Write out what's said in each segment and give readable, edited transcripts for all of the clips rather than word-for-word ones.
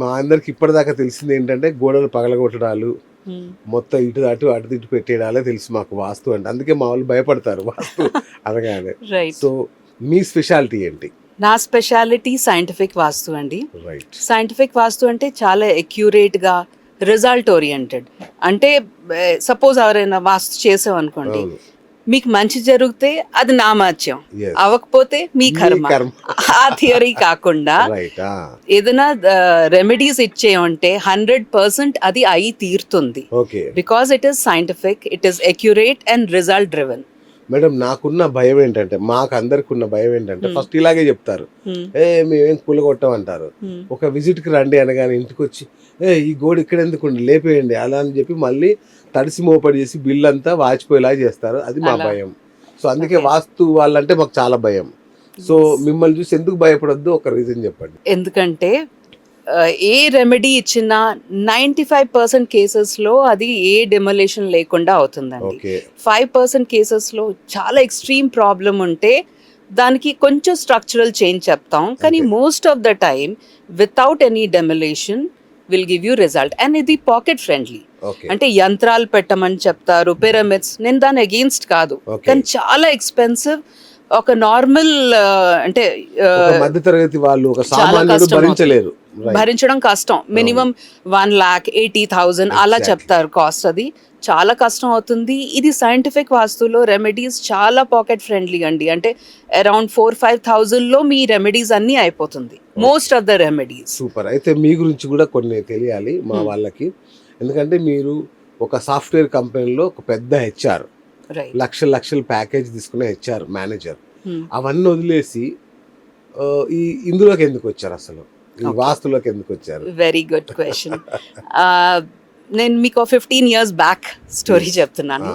మా అందరికి ఇప్పటిదాకా తెలిసింది ఏంటంటే గోడలు పగలగొట్టడాలు, మొత్తం అటు ఇటు పెట్టేయడాలే తెలుసు మాకు వాస్తు అంటే. అందుకే మా వాళ్ళు భయపడతారు వాస్తు అనగానే. రైట్. సో మీ స్పెషాలిటీ ఏంటి? నా స్పెషాలిటీ సైంటిఫిక్ వాస్తు అండి. రైట్. సైంటిఫిక్ వాస్తు అంటే చాలా అక్యురేట్గా, రిజల్ట్ ఓరియంటెడ్. అంటే సపోజ్ ఎవరైనా వాస్తు చేసామనుకోండి, అవును. మీకు మంచి జరిగితే అది నామాత్యం, Yes. అవ్వకపోతే మీ కర్మ. కర్మ. ఆ థియరీ కాకుండా రైట్. ఏదైనా రెమెడీస్ ఇచ్చేయంటే 100% అది అయి తీరుతుంది. Okay because it is scientific, it is accurate and result driven. Madam, నాకున్న భయం ఏంటంటే, మాకు అందరికి ఉన్న భయం ఏంటంటే, ఫస్ట్ ఇలాగే చెప్తారు, మేమేం కూలగొట్టమంటారు. ఒక విజిట్ కి రండి అనగానే ఇంటికి వచ్చి ఈ గోడ ఇక్కడ ఎందుకు లేపేయండి అలా అని చెప్పి మళ్ళీ తడిసి మోపడి చేసి బిల్ అంతా వాచిపోయేలా చేస్తారు. అది మా భయం. సో అందుకే వాస్తు వాళ్ళంటే మాకు చాలా భయం. సో మిమ్మల్ని చూసి ఎందుకు భయపడొద్దు, ఒక రీజన్ చెప్పండి. ఎందుకంటే ఏ రెమెడీ ఇచ్చినా 95% కేసెస్లో అది ఏ డెమోలేషన్ లేకుండా అవుతుందండి. ఓకే 5% కేసెస్లో చాలా ఎక్స్ట్రీమ్ ప్రాబ్లం ఉంటే దానికి కొంచెం స్ట్రక్చరల్ చేంజ్ చెప్తాం, కానీ most of the time without any demolition will give you result. And ఇది పాకెట్ ఫ్రెండ్లీ. ఓకే అంటే యంత్రాలు పెట్టమని చెప్తారు, పిరమిడ్స్, నేను దాని అగెయిన్స్ట్ కాదు, కానీ చాలా ఎక్స్పెన్సివ్. ఒక నార్మల్ అంటే మధ్య తరగతి వాళ్ళు, ఒక చాలా సామాన్యుడు కష్టం భరించలేరు. భరించడం కష్టం. మినిమం 1,80,000 అలా చెప్తారు కాస్ట్. అది చాలా కష్టం అవుతుంది. ఇది సైంటిఫిక్ వాస్తులో రెమెడీస్ చాలా పాకెట్ ఫ్రెండ్లీ అండి. అంటే అరౌండ్ 4-5,000లో మీ రెమెడీస్ అన్నీ అయిపోతుంది, most of the remedies. Super. అయితే మీ గురించి కూడా కొన్ని తెలియాలి మా వాళ్ళకి. ఎందుకంటే మీరు ఒక సాఫ్ట్వేర్ కంపెనీలో ఒక పెద్ద హెచ్ఆర్, రైట్. లక్షల ప్యాకేజ్ తీసుకునే హెచ్ఆర్ మేనేజర్. అవన్నీ వదిలేసి ఇందులోకి ఎందుకు వచ్చారు, అసలు ఈ వాస్తులోకి ఎందుకు వచ్చారు? Very good question. నేను మీకు 15 years బ్యాక్ స్టోరీ చెప్తున్నాను.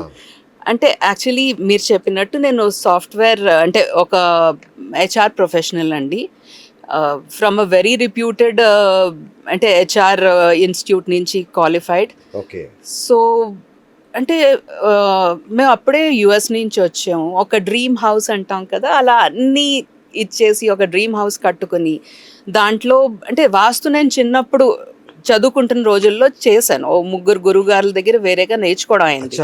అంటే యాక్చువల్లీ మీరు చెప్పినట్టు నేను సాఫ్ట్వేర్ అంటే ఒక హెచ్ఆర్ ప్రొఫెషనల్ అండి. ఫ్రమ్ అ వెరీ రిప్యూటెడ్ అంటే హెచ్ఆర్ ఇన్స్టిట్యూట్ నుంచి క్వాలిఫైడ్. ఓకే. సో అంటే మేము అప్పుడే యుఎస్ నుంచి వచ్చాము. ఒక డ్రీమ్ హౌస్ అంటాం కదా, అలా అన్నీ ఇచ్చేసి ఒక డ్రీమ్ హౌస్ కట్టుకుని దాంట్లో అంటే వాస్తు నేను చిన్నప్పుడు చదువుకుంటున్న రోజుల్లో చేశాను. ఓ 3 గురువుగారుల దగ్గర వేరేగా నేర్చుకోవడం అయింది.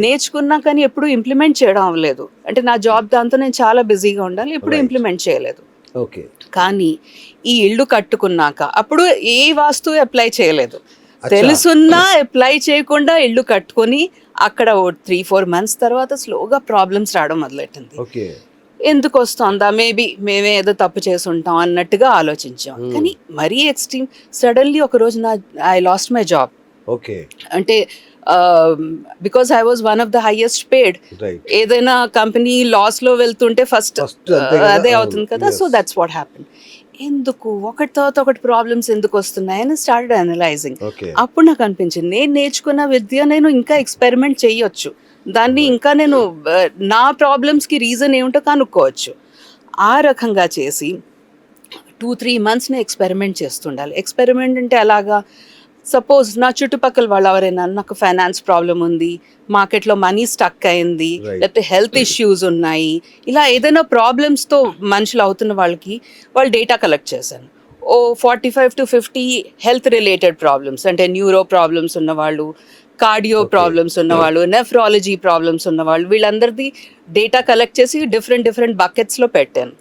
నేర్చుకున్నా కానీ ఎప్పుడు ఇంప్లిమెంట్ చేయడం అవ్వలేదు. అంటే నా జాబ్ దాంతో నేను చాలా బిజీగా ఉండాలి, ఎప్పుడు ఇంప్లిమెంట్ చేయలేదు. ఓకే. కానీ ఈ ఇల్లు కట్టుకున్నాక అప్పుడు ఏ వాస్తు అప్లై చేయలేదు, తెలుసున్నా అప్లై చేయకుండా ఇల్లు కట్టుకొని అక్కడ 3-4 months తర్వాత స్లోగా ప్రాబ్లమ్స్ రావడం మొదలెట్టింది. ఓకే. ఎందుకు వస్తుందా, మేమే ఏదో తప్పు చేసి ఉంటాం అన్నట్టుగా ఆలోచించాం. కానీ మరీ ఎక్స్ట్రీమ్ సడన్లీ ఒక రోజు I lost my job. Okay. అంటే because I was one of the highest paid. ఏదైనా కంపెనీ లాస్ లో వెళ్తుంటే ఫస్ట్ అదే అవుతుంది కదా. So that's what happen. ఎందుకు ఒకటి తర్వాత ఒకటి ప్రాబ్లమ్స్ ఎందుకు వస్తున్నాయని స్టార్టెడ్ అనలైజింగ్. అప్పుడు నాకు అనిపించింది నేను నేర్చుకున్న విద్య నేను ఇంకా ఎక్స్పెరిమెంట్ చేయొచ్చు, దాన్ని ఇంకా నేను నా ప్రాబ్లమ్స్కి రీజన్ ఏమిటో కనుక్కోవచ్చు. ఆ రకంగా చేసి 2-3 months ఎక్స్పెరిమెంట్ చేస్తుండాలి. ఎక్స్పెరిమెంట్ అంటే అలాగా, సపోజ్ నా చుట్టుపక్కల వాళ్ళు ఎవరైనా నాకు ఫైనాన్స్ ప్రాబ్లం ఉంది, మార్కెట్లో మనీ స్టక్ అయింది, లేకపోతే హెల్త్ ఇష్యూస్ ఉన్నాయి, ఇలా ఏదైనా ప్రాబ్లమ్స్తో మనుషులు అవుతున్న వాళ్ళకి వాళ్ళు డేటా కలెక్ట్ చేశాను. 45-50 హెల్త్ రిలేటెడ్ ప్రాబ్లమ్స్, అంటే న్యూరో ప్రాబ్లమ్స్ ఉన్నవాళ్ళు, కార్డియో ప్రాబ్లమ్స్ ఉన్నవాళ్ళు, నెఫ్రాలజీ ప్రాబ్లమ్స్ ఉన్నవాళ్ళు, వీళ్ళందరిది డేటా కలెక్ట్ చేసి డిఫరెంట్ బకెట్స్లో పెట్టాను.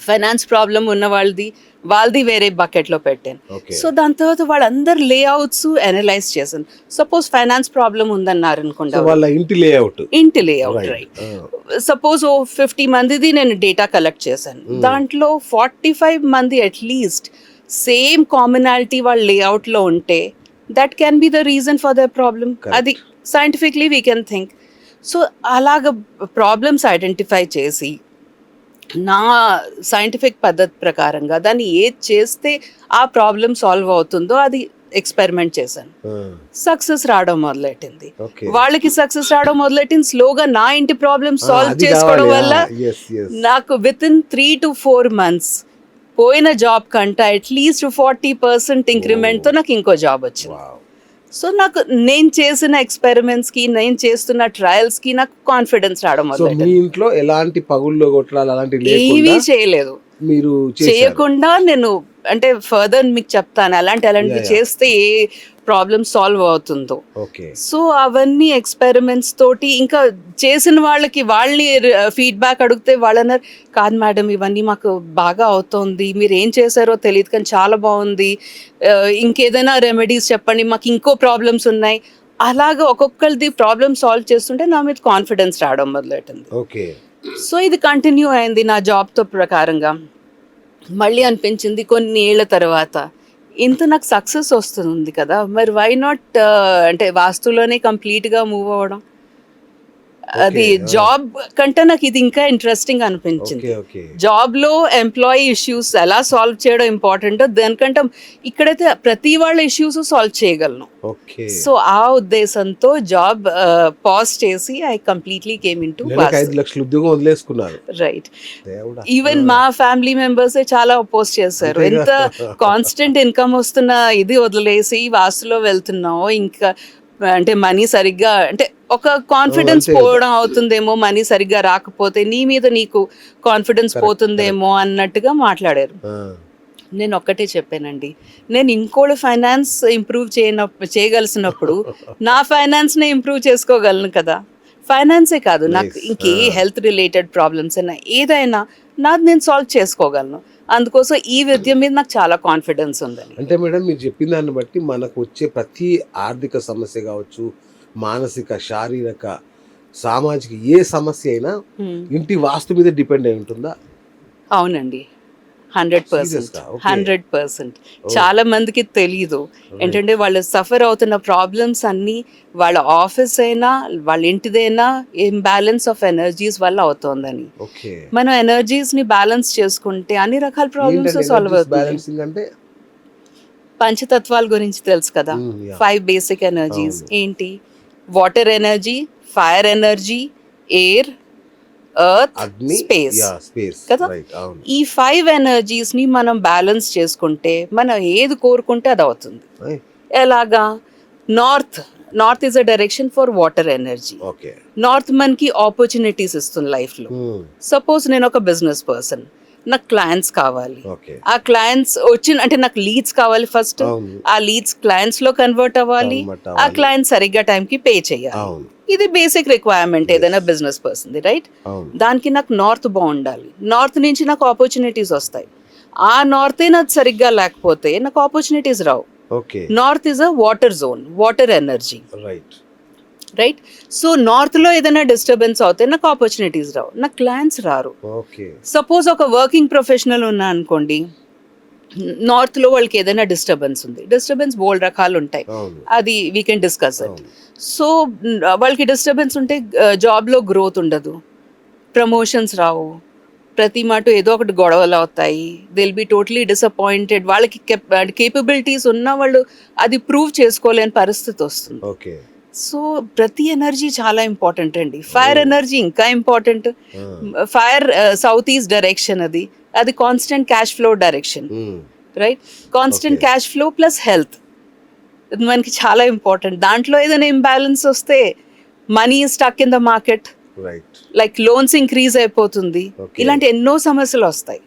ఫైనాన్స్ ప్రాబ్లం ఉన్న వాళ్ళది వేరే బకెట్లో పెట్టాను. సో దాని తర్వాత వాళ్ళందరు లేఅవుట్స్ అనలైజ్ చేశాను. సపోజ్ ఫైనాన్స్ ప్రాబ్లం ఉందన్నారు అనుకోండి, ఇంటి లేఅవుట్ రైట్. సపోజ్ 50 మందిది నేను డేటా కలెక్ట్ చేశాను. దాంట్లో 45 మంది అట్లీస్ట్ సేమ్ కామనాలిటీ వాళ్ళ లేఅవుట్లో ఉంటే that can be the reason for the problem. అది scientifically we can think. So అలాగ ప్రాబ్లమ్స్ ఐడెంటిఫై చేసి నా సైంటిఫిక్ పద్ధతి ప్రకారంగా దాన్ని ఏది చేస్తే ఆ ప్రాబ్లం సాల్వ్ అవుతుందో అది ఎక్స్పెరిమెంట్ చేశాను. సక్సెస్ రావడం మొదలెట్టింది, వాళ్ళకి సక్సెస్ రావడం మొదలెట్టింది. స్లోగా నా ఇంటి ప్రాబ్లమ్ సాల్వ్ చేసుకోవడం వల్ల నాకు విత్ ఇన్ 3 to 4 months పోయిన జాబ్ కంటే అట్లీస్ట్ 40% ఇంక్రిమెంట్తో నాకు ఇంకో జాబ్ వచ్చింది. సో నాకు నేను చేసిన ఎక్స్పెరిమెంట్స్ కి, నేను చేస్తున్న ట్రయల్స్ కి నాకు కాన్ఫిడెన్స్ రావడం మొదలైంది. మీ ఇంట్లో ఎలాంటి పగుల్లో కొట్టడాలు అలాంటివి ఏమీ చేయలేదు. మీరు చేశారు. చేయకుండా నేను అంటే ఫర్దర్ మీకు చెప్తాను అలాంటివి చేస్తే ఏ ప్రాబ్లమ్ సాల్వ్ అవుతుందో. ఓకే. సో అవన్నీ ఎక్స్పెరిమెంట్స్ తోటి ఇంకా చేసిన వాళ్ళకి వాళ్ళని ఫీడ్బ్యాక్ అడిగితే వాళ్ళన్నారు కాదు మేడం ఇవన్నీ మాకు బాగా అవుతోంది, మీరు ఏం చేశారో తెలియదు కానీ చాలా బాగుంది, ఇంకేదైనా రెమెడీస్ చెప్పండి, మాకు ఇంకో ప్రాబ్లమ్స్ ఉన్నాయి. అలాగా ఒక్కొక్కరిది ప్రాబ్లమ్ సాల్వ్ చేస్తుంటే నా మీద కాన్ఫిడెన్స్ రావడం మొదలెట్టింది. ఓకే. సో ఇది కంటిన్యూ అయింది నా జాబ్తో ప్రకారంగా. మళ్ళీ అనిపించింది కొన్ని ఏళ్ల తర్వాత ఇంత నాకు సక్సెస్ వస్తుంది కదా, మరి వై నాట్ అంటే వాస్తులోనే కంప్లీట్గా మూవ్ అవ్వడం. అది జాబ్ కంటే నాకు ఇది ఇంకా ఇంట్రెస్టింగ్ అనిపించింది. జాబ్ లో ఎంప్లాయీ ఇష్యూస్ ఎలా సాల్వ్ చేయడం ఇంపార్టెంట్, దానికంటే ఇక్కడైతే ప్రతి వాళ్ళ ఇష్యూస్ సాల్వ్ చేయగలను. సో ఆ ఉద్దేశంతో జాబ్ పాజ్ చేసి I completely came in to 5 లక్షల ఉద్యోగం వదిలేసుకున్నారు. రైట్. ఈవెన్ మా ఫ్యామిలీ మెంబర్స్ చాలా అపోజ్ చేశారు, ఎంత కాన్స్టెంట్ ఇన్కమ్ వస్తున్న ఇది వదిలేసి వాస్తులో వెళ్తున్నావు, ఇంకా అంటే మనీ సరిగ్గా అంటే ఒక కాన్ఫిడెన్స్ పోవడం అవుతుందేమో, మనీ సరిగ్గా రాకపోతే నీ మీద నీకు కాన్ఫిడెన్స్ పోతుందేమో అన్నట్టుగా మాట్లాడారు. నేను ఒక్కటే చెప్పానండి, నేను ఇంకోటి ఫైనాన్స్ ఇంప్రూవ్ చేయగలిసినప్పుడు నా ఫైనాన్స్నే ఇంప్రూవ్ చేసుకోగలను కదా. ఫైనాన్సే కాదు, నాకు ఇంకే హెల్త్ రిలేటెడ్ ప్రాబ్లమ్స్ అయినా ఏదైనా నాది నేను సాల్వ్ చేసుకోగలను. అందుకోసం ఈ విద్య మీద నాకు చాలా కాన్ఫిడెన్స్ ఉందని. అంటే మేడం మీరు చెప్పిన దాన్ని బట్టి మనకు వచ్చే ప్రతి ఆర్థిక సమస్య కావచ్చు, మానసిక, శారీరక, సామాజిక ఏ సమస్య అయినా ఇంటి వాస్తు మీద డిపెండ్ అయి ఉంటుందా? అవునండి, 100%. చాలా మందికి తెలీదు ఏంటంటే వాళ్ళు సఫర్ అవుతున్న ప్రాబ్లమ్స్ అన్ని వాళ్ళ ఆఫీస్ అయినా వాళ్ళ ఇంటిదైనా ఇంబ్యాలెన్స్ ఆఫ్ ఎనర్జీస్ వల్ల అవుతోందని. మనం ఎనర్జీస్ ని బ్యాలెన్స్ చేసుకుంటే అన్ని రకాల ప్రాబ్లమ్స్ సాల్వ్ అవుతాయి. పంచతత్వాల గురించి తెలుసు కదా, 5 బేసిక్ ఎనర్జీస్ ఏంటి? Water energy, fire energy, air, earth, space కదా. ఈ 5 ఎనర్జీస్ ని మనం బ్యాలెన్స్ చేసుకుంటే మనం ఏది కోరుకుంటే అది అవుతుంది. ఎలాగా? North is a direction for water energy. North మనకి ఆపర్చునిటీస్ ఇస్తుంది లైఫ్ లో. సపోజ్ నేను ఒక బిజినెస్ పర్సన్, నాకు క్లయింట్స్ కావాలి, ఆ క్లయింట్స్ అంటే నాకు లీడ్స్ కావాలి. ఫస్ట్ ఆ లీడ్స్ క్లయింట్స్ లో కన్వర్ట్ అవ్వాలి, ఆ క్లయింట్స్ సరిగ్గా టైంకి పే చేయాలి. ఇది బేసిక్ రిక్వైర్మెంట్ ఏదైనా బిజినెస్ పర్సన్ ది, రైట్? దానికి నాకు నార్త్ బాగుండాలి, నార్త్ నుంచి నాకు ఆపర్చునిటీస్ వస్తాయి. ఆ నార్త్ నాకు సరిగ్గా లేకపోతే నాకు opportunities Rao. North is a water zone, water energy, right? So north లో ఏదైనా డిస్టర్బెన్స్ అవుతే నాకు ఆపర్చునిటీస్ రావు, నాకు క్లయింట్స్ రారు. సపోజ్ ఒక వర్కింగ్ ప్రొఫెషనల్ ఉన్నా అనుకోండి, నార్త్ లో వాళ్ళకి ఏదైనా డిస్టర్బెన్స్ బోల్డ్ రకాలు ఉంటాయి, అది we can discuss it. So వాళ్ళకి డిస్టర్బెన్స్ ఉంటే జాబ్ లో గ్రోత్ ఉండదు, ప్రమోషన్స్ రావు, ప్రతి మాట ఏదో ఒకటి గొడవలు అవుతాయి, they will be totally disappointed. వాళ్ళకి కేపబిలిటీస్ ఉన్న వాళ్ళు అది ప్రూవ్ చేసుకోలేని పరిస్థితి వస్తుంది. సో ప్రతి ఎనర్జీ చాలా ఇంపార్టెంట్ అండి. ఫైర్ ఎనర్జీ ఇంకా important. Fire south east direction, అది constant cash flow direction, right? Constant cash flow plus health మనకి చాలా ఇంపార్టెంట్. దాంట్లో ఏదైనా ఇంబ్యాలెన్స్ వస్తే money stuck in the market, like loans increase అయిపోతుంది, ఇలాంటి ఎన్నో సమస్యలు వస్తాయి.